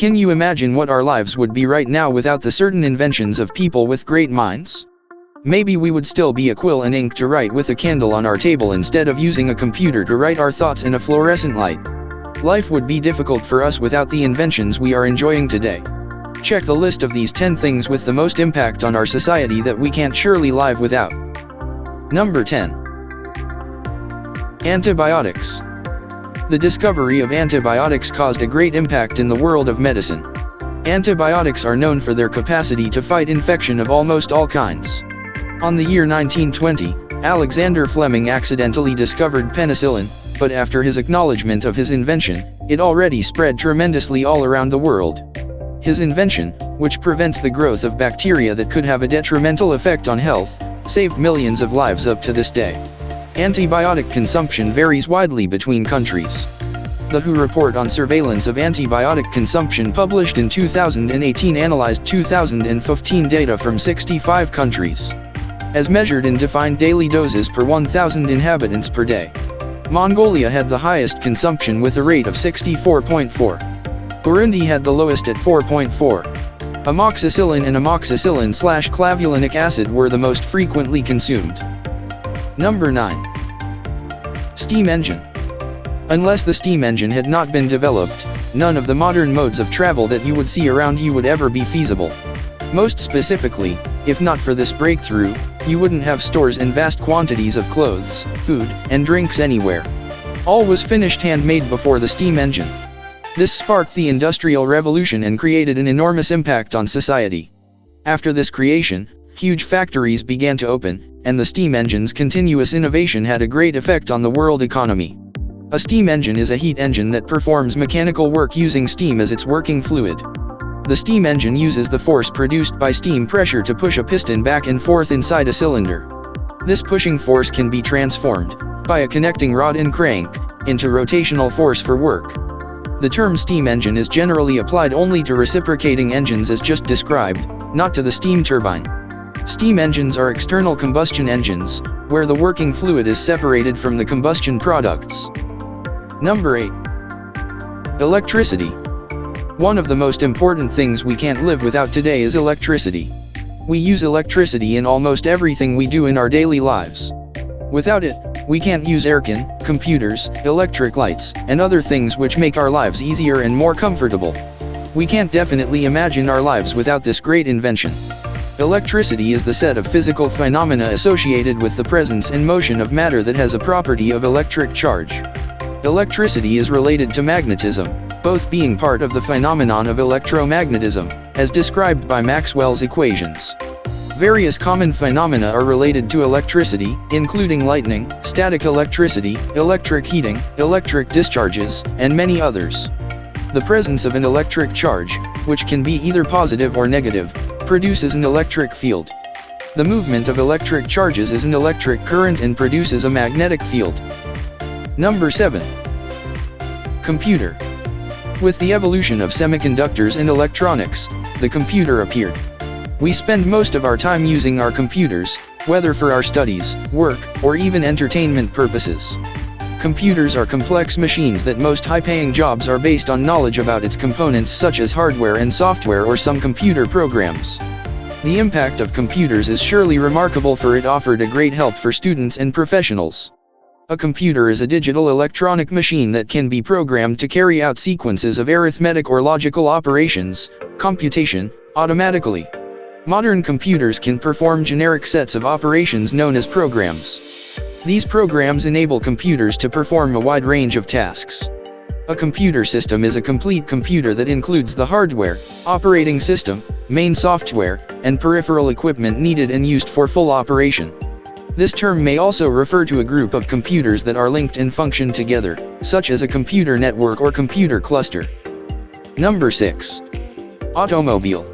Can you imagine what our lives would be right now without the certain inventions of people with great minds? Maybe we would still be a quill and ink to write with a candle on our table instead of using a computer to write our thoughts in a fluorescent light. Life would be difficult for us without the inventions we are enjoying today. Check the list of these 10 things with the most impact on our society that we can't surely live without. Number 10. Antibiotics. The discovery of antibiotics caused a great impact in the world of medicine. Antibiotics are known for their capacity to fight infection of almost all kinds. On the year 1920, Alexander Fleming accidentally discovered penicillin, but after his acknowledgement of his invention, it already spread tremendously all around the world. His invention, which prevents the growth of bacteria that could have a detrimental effect on health, saved millions of lives up to this day. Antibiotic consumption varies widely between countries. The WHO report on surveillance of antibiotic consumption published in 2018 analyzed 2015 data from 65 countries. As measured in defined daily doses per 1,000 inhabitants per day, Mongolia had the highest consumption with a rate of 64.4. Burundi had the lowest at 4.4. Amoxicillin and amoxicillin/clavulanic acid were the most frequently consumed. Number 9. Steam engine. Unless the steam engine had not been developed, none of the modern modes of travel that you would see around you would ever be feasible. Most specifically, if not for this breakthrough, you wouldn't have stores and vast quantities of clothes, food, and drinks anywhere. All was finished handmade before the steam engine. This sparked the Industrial Revolution and created an enormous impact on society. After this creation, huge factories began to open, and the steam engine's continuous innovation had a great effect on the world economy. A steam engine is a heat engine that performs mechanical work using steam as its working fluid. The steam engine uses the force produced by steam pressure to push a piston back and forth inside a cylinder. This pushing force can be transformed, by a connecting rod and crank, into rotational force for work. The term steam engine is generally applied only to reciprocating engines as just described, not to the steam turbine. Steam engines are external combustion engines, where the working fluid is separated from the combustion products. Number 8. Electricity. One of the most important things we can't live without today is electricity. We use electricity in almost everything we do in our daily lives. Without it, we can't use aircon, computers, electric lights, and other things which make our lives easier and more comfortable. We can't definitely imagine our lives without this great invention. Electricity is the set of physical phenomena associated with the presence and motion of matter that has a property of electric charge. Electricity is related to magnetism, both being part of the phenomenon of electromagnetism, as described by Maxwell's equations. Various common phenomena are related to electricity, including lightning, static electricity, electric heating, electric discharges, and many others. The presence of an electric charge, which can be either positive or negative, produces an electric field. The movement of electric charges is an electric current and produces a magnetic field. Number 7. Computer. With the evolution of semiconductors and electronics, the computer appeared. We spend most of our time using our computers, whether for our studies, work, or even entertainment purposes. Computers are complex machines that most high-paying jobs are based on knowledge about its components such as hardware and software or some computer programs. The impact of computers is surely remarkable, for it offered a great help for students and professionals. A computer is a digital electronic machine that can be programmed to carry out sequences of arithmetic or logical operations, computation, automatically. Modern computers can perform generic sets of operations known as programs. These programs enable computers to perform a wide range of tasks. A computer system is a complete computer that includes the hardware, operating system, main software, and peripheral equipment needed and used for full operation. This term may also refer to a group of computers that are linked and function together, such as a computer network or computer cluster. Number 6. Automobile.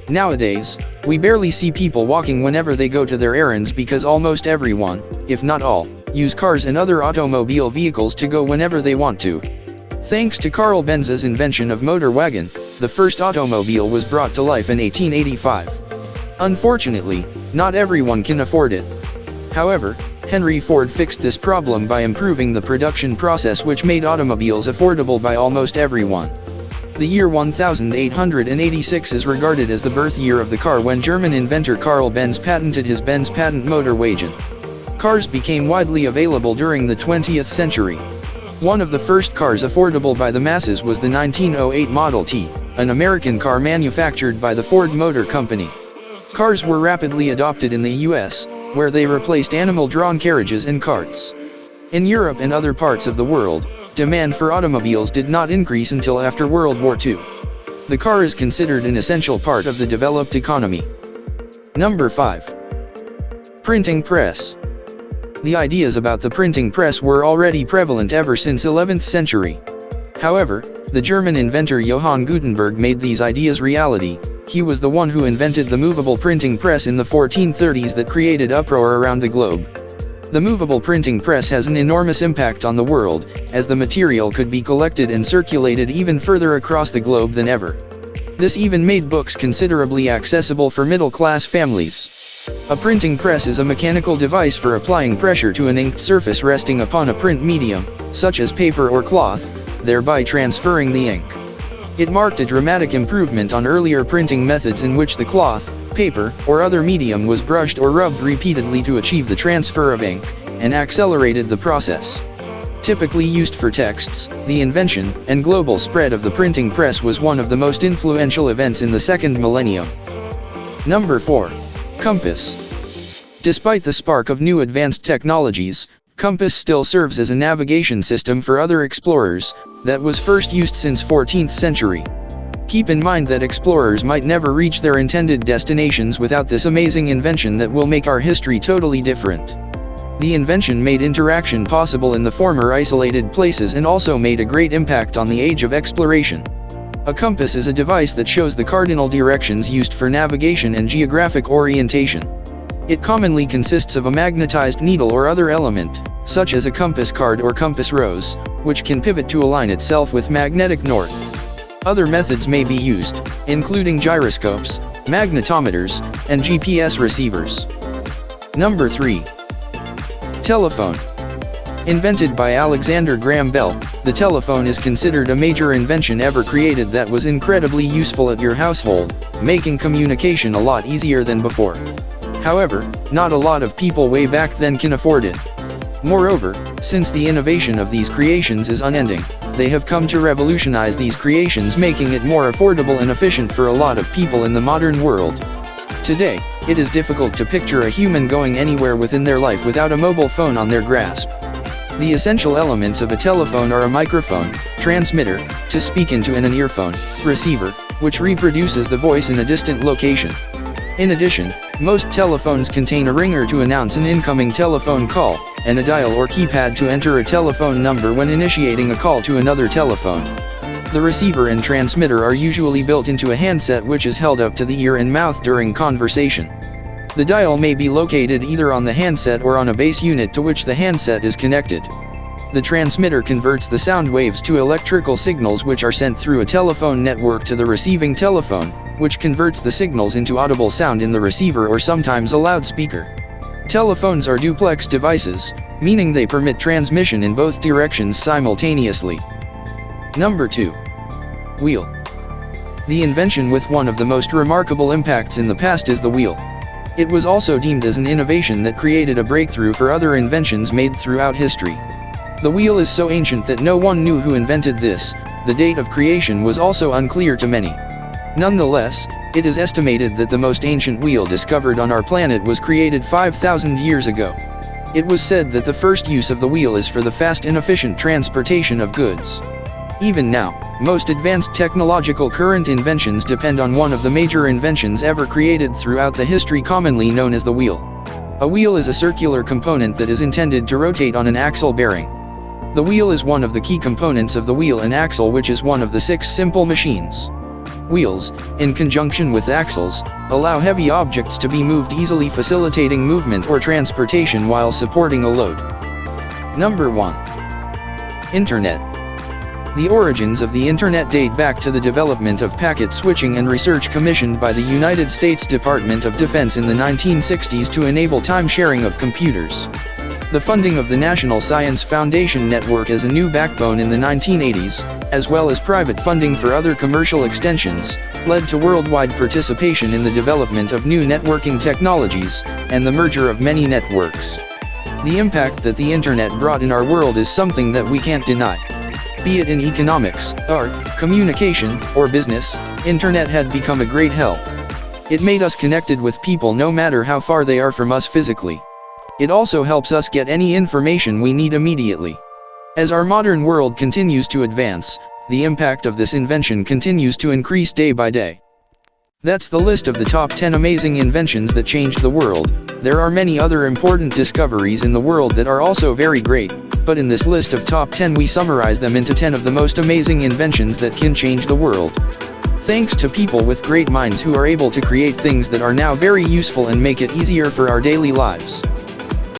Nowadays, we barely see people walking whenever they go to their errands because almost everyone, if not all, use cars and other automobile vehicles to go whenever they want to. Thanks to Carl Benz's invention of motor wagon, the first automobile was brought to life in 1885. Unfortunately, not everyone can afford it. However, Henry Ford fixed this problem by improving the production process, which made automobiles affordable by almost everyone. The year 1886 is regarded as the birth year of the car when German inventor Karl Benz patented his Benz patent Motorwagen. Cars became widely available during the 20th century. One of the first cars affordable by the masses was the 1908 Model T, an American car manufactured by the Ford Motor Company. Cars were rapidly adopted in the US, where they replaced animal-drawn carriages and carts. In Europe and other parts of the world, demand for automobiles did not increase until after World War II. The car is considered an essential part of the developed economy. Number 5. Printing press. The ideas about the printing press were already prevalent ever since 11th century. However, the German inventor Johann Gutenberg made these ideas reality. He was the one who invented the movable printing press in the 1430s that created uproar around the globe. The movable printing press has an enormous impact on the world, as the material could be collected and circulated even further across the globe than ever. This even made books considerably accessible for middle-class families. A printing press is a mechanical device for applying pressure to an inked surface resting upon a print medium, such as paper or cloth, thereby transferring the ink. It marked a dramatic improvement on earlier printing methods in which the cloth, paper, or other medium was brushed or rubbed repeatedly to achieve the transfer of ink, and accelerated the process. Typically used for texts, the invention and global spread of the printing press was one of the most influential events in the second millennium. Number 4. Compass. Despite the spark of new advanced technologies, compass still serves as a navigation system for other explorers, that was first used since 14th century. Keep in mind that explorers might never reach their intended destinations without this amazing invention that will make our history totally different. The invention made interaction possible in the former isolated places and also made a great impact on the age of exploration. A compass is a device that shows the cardinal directions used for navigation and geographic orientation. It commonly consists of a magnetized needle or other element, such as a compass card or compass rose, which can pivot to align itself with magnetic north. Other methods may be used, including gyroscopes, magnetometers, and GPS receivers. Number 3. Telephone. Invented by Alexander Graham Bell, the telephone is considered a major invention ever created that was incredibly useful at your household, making communication a lot easier than before. However, not a lot of people way back then can afford it. Moreover, since the innovation of these creations is unending, they have come to revolutionize these creations, making it more affordable and efficient for a lot of people in the modern world. Today, it is difficult to picture a human going anywhere within their life without a mobile phone on their grasp. The essential elements of a telephone are a microphone, transmitter, to speak into, and an earphone, receiver, which reproduces the voice in a distant location. In addition, most telephones contain a ringer to announce an incoming telephone call, and a dial or keypad to enter a telephone number when initiating a call to another telephone. The receiver and transmitter are usually built into a handset which is held up to the ear and mouth during conversation. The dial may be located either on the handset or on a base unit to which the handset is connected. The transmitter converts the sound waves to electrical signals which are sent through a telephone network to the receiving telephone, which converts the signals into audible sound in the receiver or sometimes a loudspeaker. Telephones are duplex devices, meaning they permit transmission in both directions simultaneously. Number 2. Wheel. The invention with one of the most remarkable impacts in the past is the wheel. It was also deemed as an innovation that created a breakthrough for other inventions made throughout history. The wheel is so ancient that no one knew who invented this. The date of creation was also unclear to many. Nonetheless, it is estimated that the most ancient wheel discovered on our planet was created 5,000 years ago. It was said that the first use of the wheel is for the fast and efficient transportation of goods. Even now, most advanced technological current inventions depend on one of the major inventions ever created throughout the history, commonly known as the wheel. A wheel is a circular component that is intended to rotate on an axle bearing. The wheel is one of the key components of the wheel and axle, which is one of the 6 simple machines. Wheels, in conjunction with axles, allow heavy objects to be moved easily, facilitating movement or transportation while supporting a load. Number 1. Internet. The origins of the Internet date back to the development of packet switching and research commissioned by the United States Department of Defense in the 1960s to enable time sharing of computers. The funding of the National Science Foundation Network as a new backbone in the 1980s, as well as private funding for other commercial extensions, led to worldwide participation in the development of new networking technologies, and the merger of many networks. The impact that the internet brought in our world is something that we can't deny. Be it in economics, art, communication, or business, internet had become a great help. It made us connected with people no matter how far they are from us physically. It also helps us get any information we need immediately. As our modern world continues to advance, the impact of this invention continues to increase day by day. That's the list of the top 10 amazing inventions that changed the world. There are many other important discoveries in the world that are also very great, but in this list of top 10 we summarize them into 10 of the most amazing inventions that can change the world. Thanks to people with great minds who are able to create things that are now very useful and make it easier for our daily lives.